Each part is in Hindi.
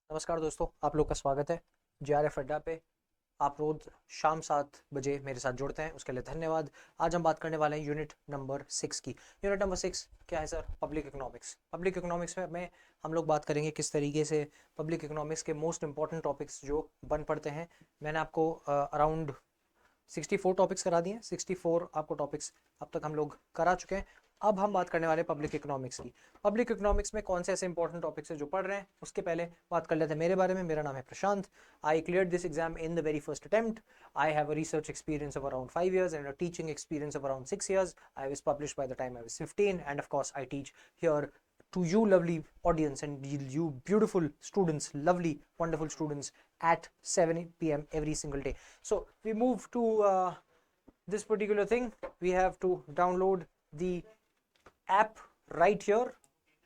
नमस्कार दोस्तों, आप लोग का स्वागत है JRF अड्डा पे। आप रोज शाम 7 बजे मेरे साथ जुड़ते हैं, उसके लिए धन्यवाद। आज हम बात करने वाले हैं यूनिट नंबर 6 की। यूनिट नंबर 6 क्या है sir? Public economics. Public economics में हम लोग बात करेंगे किस तरीके से पब्लिक इकोनॉमिक्स के मोस्ट इंपॉर्टेंट टॉपिक्स जो बन पड़ते हैं। मैंने आपको अराउंड 64 टॉपिक्स करा दिए हैं। 64 आपको टॉपिक्स अब तक हम लोग करा चुके हैं। अब हम बात करने वाले हैं पब्लिक इकोनॉमिक्स की। पब्लिक इकोनॉमिक्स में कौन से ऐसे इंपॉर्टेंट टॉपिक्स हैं जो पढ़ रहे हैं, उसके पहले बात कर लेते हैं मेरे बारे में। मेरा नाम है Prashant. I cleared this exam in the very first attempt. I have a research experience of around 5 years and a teaching experience of around 6 years. I was published by the time I was 15, and of course I teach here to you lovely audience and you beautiful students, lovely wonderful students, at 7 p.m. every single day. So we move to this particular thing. We have to download the app right here.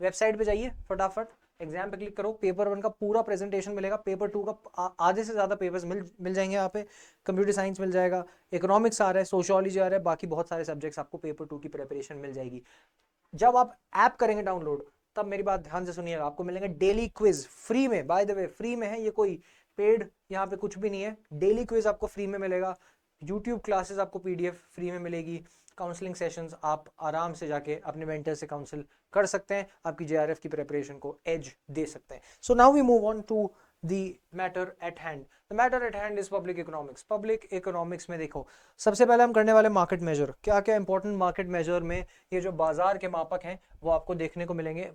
Website पे जाइए फटाफट, एग्जाम पे क्लिक करो। पेपर 1 का पूरा प्रेजेंटेशन मिलेगा। पेपर 2 का आधे से ज़्यादा पेपर्स मिल जाएंगे यहाँ पे। कंप्यूटर साइंस मिल जाएगा, इकोनॉमिक्स आ रहा है, सोशियोलॉजी आ रहा है, बाकी बहुत सारे सब्जेक्ट्स आपको पेपर 2 की प्रिपरेशन मिल जाएगी। जब आप ऐप करेंगे डाउनलोड, तब मेरी बात ध्यान से सुनिएगा, आपको मिलेंगे डेली क्विज फ्री में। बाय द वे फ्री में है, ये कोई पेड यहाँ पे कुछ भी नहीं है। डेली क्विज आपको फ्री में मिलेगा। यूट्यूब क्लासेस आपको पीडीएफ फ्री में मिलेगी। काउंसलिंग सेशंस आप आराम से जाके अपने मेंटर से काउंसिल कर सकते हैं, आपकी जेआरएफ की प्रिपरेशन को एज दे सकते हैं। So now we move on to the matter at hand. The matter at hand is public economics. Public economics में देखो, सबसे पहले हम करने वाले मार्केट मेजर। क्या क्या इंपॉर्टेंट मार्केट मेजर में ये जो बाजार के मापक हैं वो आपको देखने को मिलेंगे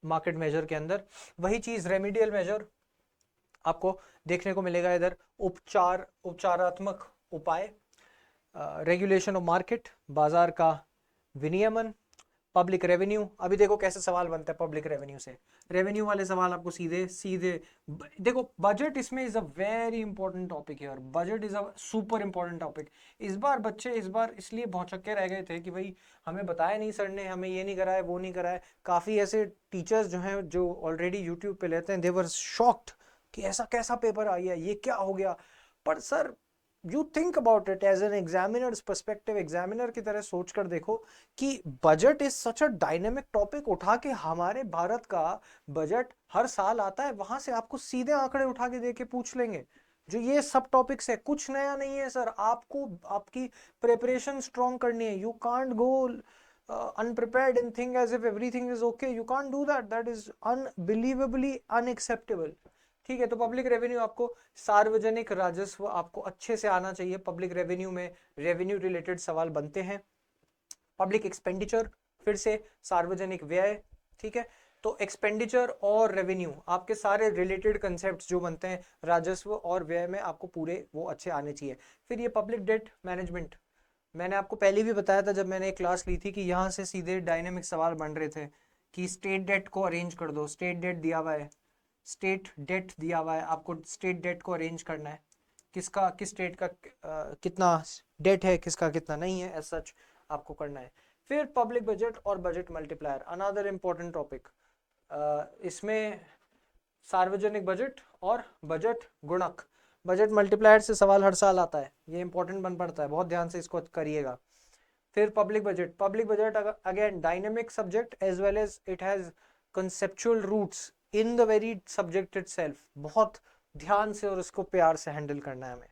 मार्केट मेजर के अंदर। वही चीज रेमिडियल मेजर आपको देखने को मिलेगा इधर। उपचारात्मक उपाय, रेगुलेशन ऑफ मार्केट, बाजार का विनियमन, पब्लिक रेवेन्यू। अभी देखो कैसे सवाल बनता है पब्लिक रेवेन्यू से। रेवेन्यू वाले सवाल आपको सीधे सीधे देखो। बजट इसमें is a very important topic है, और budget is a super important topic. इस बार बच्चे इस बार इसलिए भौचक्के रह गए थे कि भाई हमें बताया नहीं सर ने, हमें ये नहीं कराया वो नहीं कराया। काफ़ी ऐसे टीचर्स जो हैं जो ऑलरेडी यूट्यूब पे लेते हैं, दे वर शॉक्ड कि ऐसा कैसा पेपर आ गया, ये क्या हो गया। पर sir you think about it as an examiner's perspective. Examiner की तरह सोच कर देखो कि budget is such a dynamic topic. उठा के हमारे भारत का बजट हर साल आता है, वहां से आपको सीधे आंकड़े उठा के दे के पूछ लेंगे। जो ये सब टॉपिक्स है, कुछ नया नहीं है सर। आपको आपकी प्रिपरेशन स्ट्रॉन्ग करनी है। You can't go unprepared and think as if everything is okay. You can't do that. That is unbelievably unacceptable. ठीक है, तो पब्लिक रेवेन्यू आपको, सार्वजनिक राजस्व आपको अच्छे से आना चाहिए। पब्लिक रेवेन्यू में रेवेन्यू रिलेटेड सवाल बनते हैं। पब्लिक एक्सपेंडिचर, फिर से सार्वजनिक व्यय। ठीक है, तो एक्सपेंडिचर और रेवेन्यू आपके सारे रिलेटेड कंसेप्ट जो बनते हैं राजस्व और व्यय में, आपको पूरे वो अच्छे आने चाहिए। फिर ये पब्लिक डेट मैनेजमेंट, मैंने आपको पहले भी बताया था जब मैंने एक क्लास ली थी कि यहाँ से सीधे डायनेमिक सवाल बन रहे थे कि स्टेट डेट को अरेंज कर दो। स्टेट डेट दिया हुआ है, स्टेट डेट दिया हुआ है, आपको स्टेट डेट को अरेंज करना है। किसका किस स्टेट का कितना डेट है, किसका कितना नहीं है, एज सच आपको करना है। फिर पब्लिक बजट और budget multiplier, another important topic. इसमें सार्वजनिक बजट और बजट गुणक। बजट मल्टीप्लायर से सवाल हर साल आता है, ये इंपॉर्टेंट बन पड़ता है, बहुत ध्यान से इसको करिएगा। फिर public budget, public budget again dynamic subject as well as it has conceptual roots in the very subject itself. बहुत ध्यान से और उसको प्यार से हैंडल करना है हमें।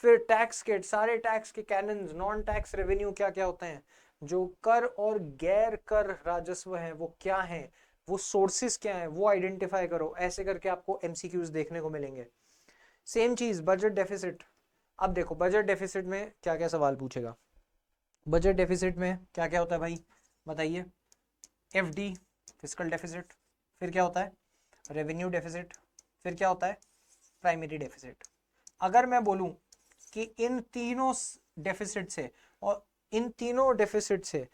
फिर टैक्स के सारे टैक्स के कैनन्स, नॉन टैक्स रेवेन्यू क्या क्या होते हैं, जो कर और गैर कर राजस्व हैं वो क्या हैं, वो सोर्सेस क्या हैं, वो आइडेंटिफाई करो। ऐसे करके आपको एमसीक्यूज देखने को मिलेंगे। सेम चीज बजट डेफिसिट। अब देखो बजट डेफिसिट में क्या क्या सवाल पूछेगा। बजट डेफिसिट में क्या क्या होता है भाई, बताइए। FD, physical deficit. फिर क्या होता है, रेवेन्यू डेफिसिट। फिर क्या होता है, प्राइमरी डेफिसिट। अगर मैं बोलूं कि इन तीनों डेफिसिट से, और इन तीनों डेफिसिट से,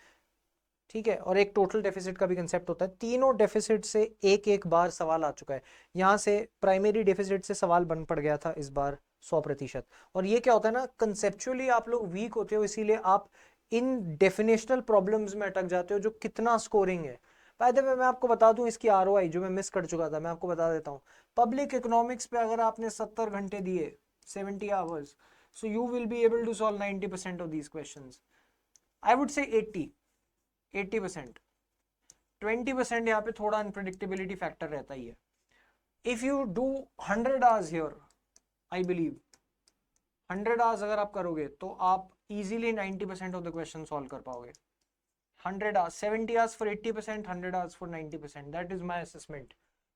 ठीक है, और एक टोटल डेफिसिट का भी कंसेप्ट होता है, तीनों डेफिसिट से एक एक बार सवाल आ चुका है। यहां से प्राइमरी डेफिसिट से सवाल बन पड़ गया था इस बार 100%। और ये क्या होता है ना, कंसेप्चुअली आप लोग वीक होते हो, इसीलिए आप इन डेफिनेशनल प्रॉब्लम्स में अटक जाते हो जो कितना स्कोरिंग है। बाय द वे मैं आपको बता दूं इसकी आरओआई जो मैं मिस कर चुका था, मैं आपको बता देता हूँ। पब्लिक इकोनॉमिक्स पे अगर आपने 70 घंटे दिए, 70 hours, so you will be able to solve 90% of these questions. I would say 80%। 20% यहाँ पे थोड़ा अनप्रिडिक्टेबिलिटी फैक्टर रहता ही है। If you do 100 hours here, I believe 100 hours अगर आप करोगे तो आप easily 90% of the question solve कर पाओगे. 100 hours, 70 hours for 80%, 100 hours for 90%, that is my assessment.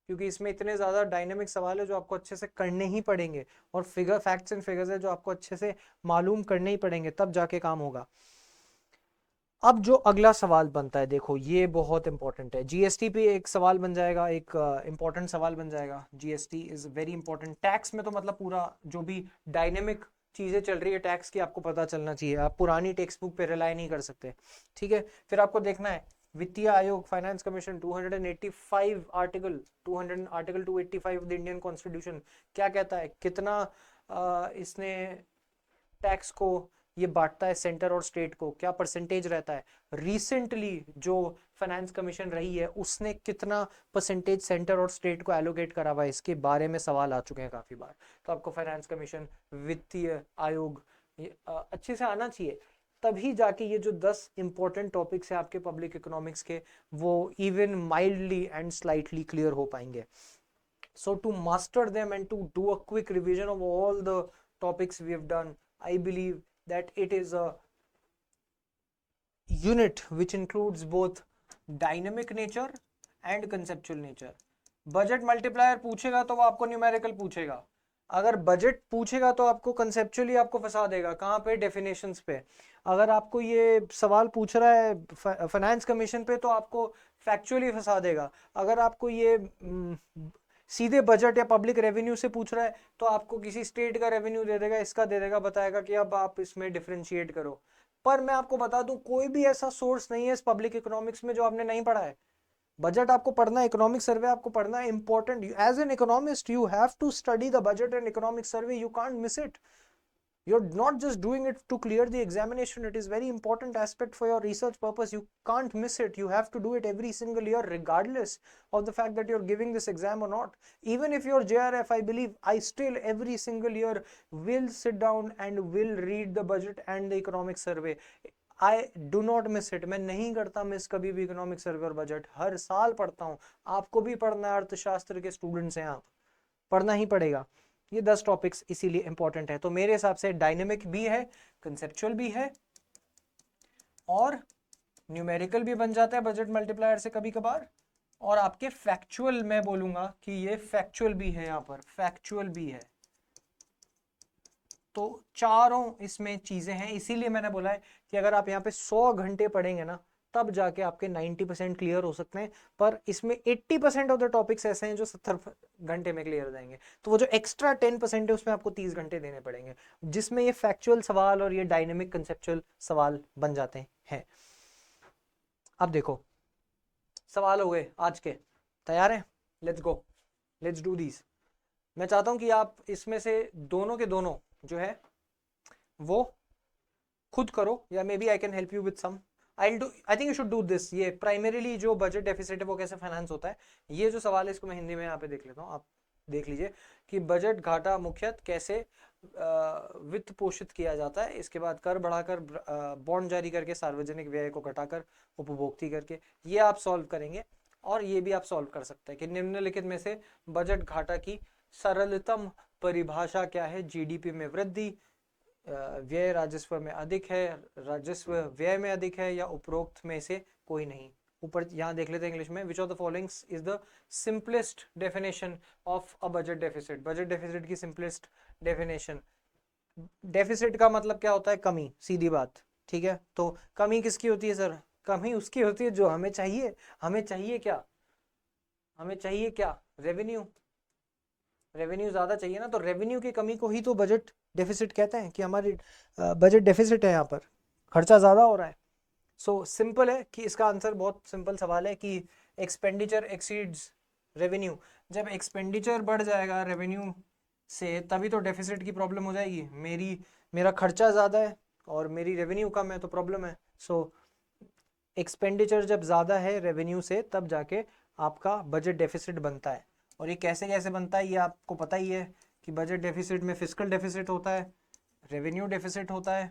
क्योंकि इसमें इतने ज़्यादा डायनेमिक सवाल है जो आपको अच्छे से करने ही पड़ेंगे, और फिगर फैक्ट्स एंड फिगर्स है जो आपको अच्छे से मालूम करने ही पड़ेंगे, तब जाके काम होगा. अब जो अगला सवाल बनता है, देखो ये बहुत इंपॉर्टेंट है. जीएसटी पे एक सवाल बन जाएगा, एक इंपॉर्टेंट सवाल बन जाएगा. GST is very important. Tax में तो मतलब पूरा जो भी डायनेमिक चीजें चल रही है टैक्स की आपको पता चलना चाहिए. आप पुरानी टेक्स्ट बुक पे रिलाई नहीं कर सकते, ठीक है. फिर आपको देखना है वित्तीय आयोग, finance commission, 285 article 285 of the Indian constitution क्या कहता है, कितना इसने टैक्स को ये बांटता है सेंटर और स्टेट को, क्या परसेंटेज रहता है. रिसेंटली जो फाइनेंस कमीशन रही है उसने कितना परसेंटेज सेंटर और स्टेट को एलोकेट करा हुआ है, इसके बारे में सवाल आ चुके हैं काफी बार. तो आपको फाइनेंस कमीशन, वित्तीय आयोग अच्छे से आना चाहिए, तभी जाके ये जो 10 इंपॉर्टेंट टॉपिक्स है आपके पब्लिक इकोनॉमिक्स के, वो even mildly and slightly clear हो पाएंगे. So to master them and to do a quick revision of all the topics we have done, I believe that it is a unit which includes both dynamic nature and conceptual nature. Budget multiplier पूछेगा तो वो आपको न्यूमेरिकल पूछेगा. अगर बजट पूछेगा तो आपको कंसेप्चुअली आपको फंसा देगा. कहाँ पे? डेफिनेशंस पे. अगर आपको ये सवाल पूछ रहा है फाइनेंस कमीशन पे तो आपको फैक्चुअली फंसा देगा. अगर आपको ये सीधे बजट या पब्लिक रेवेन्यू से पूछ रहा है तो आपको किसी स्टेट का रेवेन्यू दे देगा, इसका दे देगा, बताएगा कि अब आप इसमें डिफरेंशिएट करो. पर मैं आपको बता दूं कोई भी ऐसा सोर्स नहीं है इस पब्लिक इकोनॉमिक्स में जो आपने नहीं पढ़ा है. बजट आपको पढ़ना है, इकोनॉमिक सर्वे आपको पढ़ना है, important. As an economist you have to study the budget and economic survey, you can't miss it. You're not just doing it to clear the examination, it is very important aspect for your research purpose. You can't miss it. You have to do it every single year regardless of the fact that you're giving this exam or not. Even if you're JRF, I believe I still every single year will sit down and will read the budget and the economic survey. I do not miss it. मैं नहीं करता मिस कभी भी इकोनॉमिक सर्वे और बजट, हर साल पढ़ता हूँ. आपको भी पढ़ना है, अर्थशास्त्र के स्टूडेंट्स हैं आप, पढ़ना ही पड़ेगा. ये 10 टॉपिक्स इसीलिए इंपॉर्टेंट है. तो मेरे हिसाब से डायनेमिक भी है, कंसेप्चुअल भी है, और न्यूमेरिकल भी बन जाता है बजट मल्टीप्लायर से कभी कभार. और आपके फैक्चुअल, मैं बोलूंगा कि ये फैक्चुअल भी है, यहाँ पर फैक्चुअल भी है. तो चारों इसमें चीजें हैं. इसीलिए मैंने बोला है कि अगर आप यहाँ पे 100 घंटे पढ़ेंगे ना तब जाके आपके 90% क्लियर हो सकते हैं. पर इसमें 80% ऑफ द टॉपिक्स ऐसे हैं जो 70 घंटे में क्लियर हो जाएंगे. तो वो जो एक्स्ट्रा 10% है उसमें आपको 30 घंटे देने पड़ेंगे, जिसमें ये फैक्चुअल सवाल और ये डायनेमिक कंसेप्चुअल सवाल बन जाते हैं. अब देखो सवाल हो गए आज के. तैयार हैं? Let's go, let's do this. मैं चाहता हूं कि आप इसमें से दोनों के दोनों जो है वो खुद करो, या maybe I can help you with some. I think you should do this. ये प्राइमरीली जो बजट डेफिसिट है वो कैसे फाइनेंस होता है, ये जो सवाल है इसको मैं हिंदी में यहाँ पे देख लेता हूँ. आप देख लीजिए कि बजट घाटा मुख्यतः कैसे वित्त पोषित किया जाता है. इसके बाद कर बढ़ाकर, बॉन्ड जारी करके, सार्वजनिक व्यय को घटाकर, उपभोक्ती करके. ये आप सॉल्व करेंगे. और ये भी आप सॉल्व कर सकते हैं कि निम्नलिखित में से बजट घाटा की सरलतम परिभाषा क्या है. जीडीपी में वृद्धि, व्यय राजस्व में अधिक है, राजस्व व्यय में अधिक है, या उपरोक्त में से कोई नहीं. ऊपर यहाँ देख लेते हैं इंग्लिश में. Which of the followings is the simplest definition of a budget deficit. Budget deficit की सिंपलेस्ट डेफिनेशन. डेफिसिट का मतलब क्या होता है? कमी, सीधी बात, ठीक है. तो कमी किसकी होती है सर? कमी उसकी होती है जो हमें चाहिए. हमें चाहिए क्या? हमें चाहिए क्या? रेवेन्यू. रेवेन्यू ज्यादा चाहिए ना, तो रेवेन्यू की कमी को ही तो बजट डेफिसिट कहते हैं कि हमारी बजट डेफिसिट है, यहाँ पर खर्चा ज्यादा हो रहा है. सो सिंपल है कि इसका आंसर बहुत सिंपल सवाल है कि एक्सपेंडिचर एक्सीड्स रेवेन्यू. जब एक्सपेंडिचर बढ़ जाएगा रेवेन्यू से तभी तो डेफिसिट की प्रॉब्लम हो जाएगी. मेरा खर्चा ज़्यादा है और मेरी रेवेन्यू कम है तो प्रॉब्लम है. सो एक्सपेंडिचर जब ज़्यादा है रेवेन्यू से तब जाके आपका बजट डेफिसिट बनता है. और ये कैसे कैसे बनता है ये आपको पता ही है कि बजट डेफिसिट में फिस्कल डेफिसिट होता है, रेवेन्यू डेफिसिट होता है,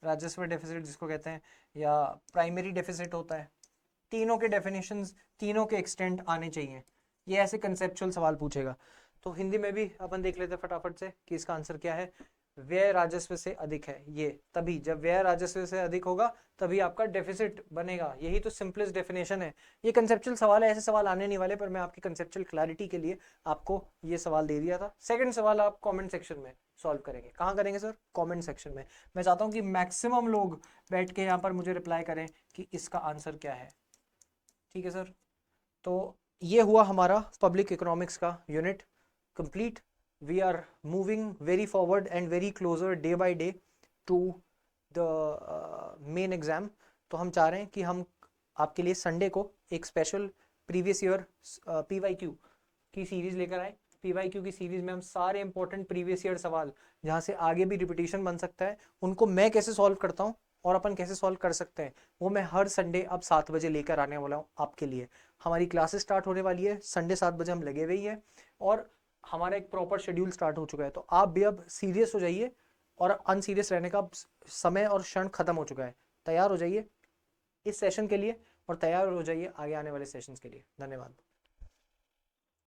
राजस्व डेफिसिट जिसको कहते हैं, या प्राइमरी डेफिसिट होता है. तीनों के डेफिनेशंस, तीनों के एक्सटेंट आने चाहिए. ये ऐसे कंसेप्चुअल सवाल पूछेगा। तो हिंदी में भी अपन देख लेते हैं फटाफट से कि इसका आंसर क्या है। व्यय राजस्व से अधिक है, ये तभी जब व्यय राजस्व से अधिक होगा तभी आपका डेफिसिट बनेगा। यही तो सिंपलेस्ट डेफिनेशन है। ये कंसेप्चुअल सवाल है, ऐसे सवाल आने नहीं वाले, पर मैं आपकी कंसेप्चुअल क्लैरिटी के लिए आपको ये सवाल दे दिया था। सेकंड सवाल आप कमेंट सेक्शन में सॉल्व करेंगे। कहाँ करेंगे सर? कमेंट सेक्शन में। मैं चाहता हूँ कि मैक्सिमम लोग बैठ के यहाँ पर मुझे रिप्लाई करें कि इसका आंसर क्या है। ठीक है सर, तो ये हुआ हमारा पब्लिक इकोनॉमिक्स का unit complete. We are moving very forward and very closer day by day to the main exam. तो हम चाह रहे हैं कि हम आपके लिए संडे को एक स्पेशल प्रीवियस ईयर PYQ की सीरीज लेकर आए। PYQ की सीरीज में हम सारे इंपॉर्टेंट प्रीवियस ईयर सवाल जहाँ से आगे भी रिपीटिशन बन सकता है, उनको मैं कैसे सॉल्व करता हूँ और अपन कैसे सॉल्व कर सकते हैं, वो मैं हर संडे अब 7 बजे लेकर आने वाला हूँ आपके लिए। हमारी क्लासेस स्टार्ट होने वाली है, संडे 7 बजे हम लगे हुए ही हैं और हमारा एक प्रॉपर शेड्यूल स्टार्ट हो चुका है। तो आप भी अब सीरियस हो जाइए और अनसीरियस रहने का समय और क्षण खत्म हो चुका है। तैयार हो जाइए इस सेशन के लिए और तैयार हो जाइए आगे आने वाले सेशंस के लिए। धन्यवाद।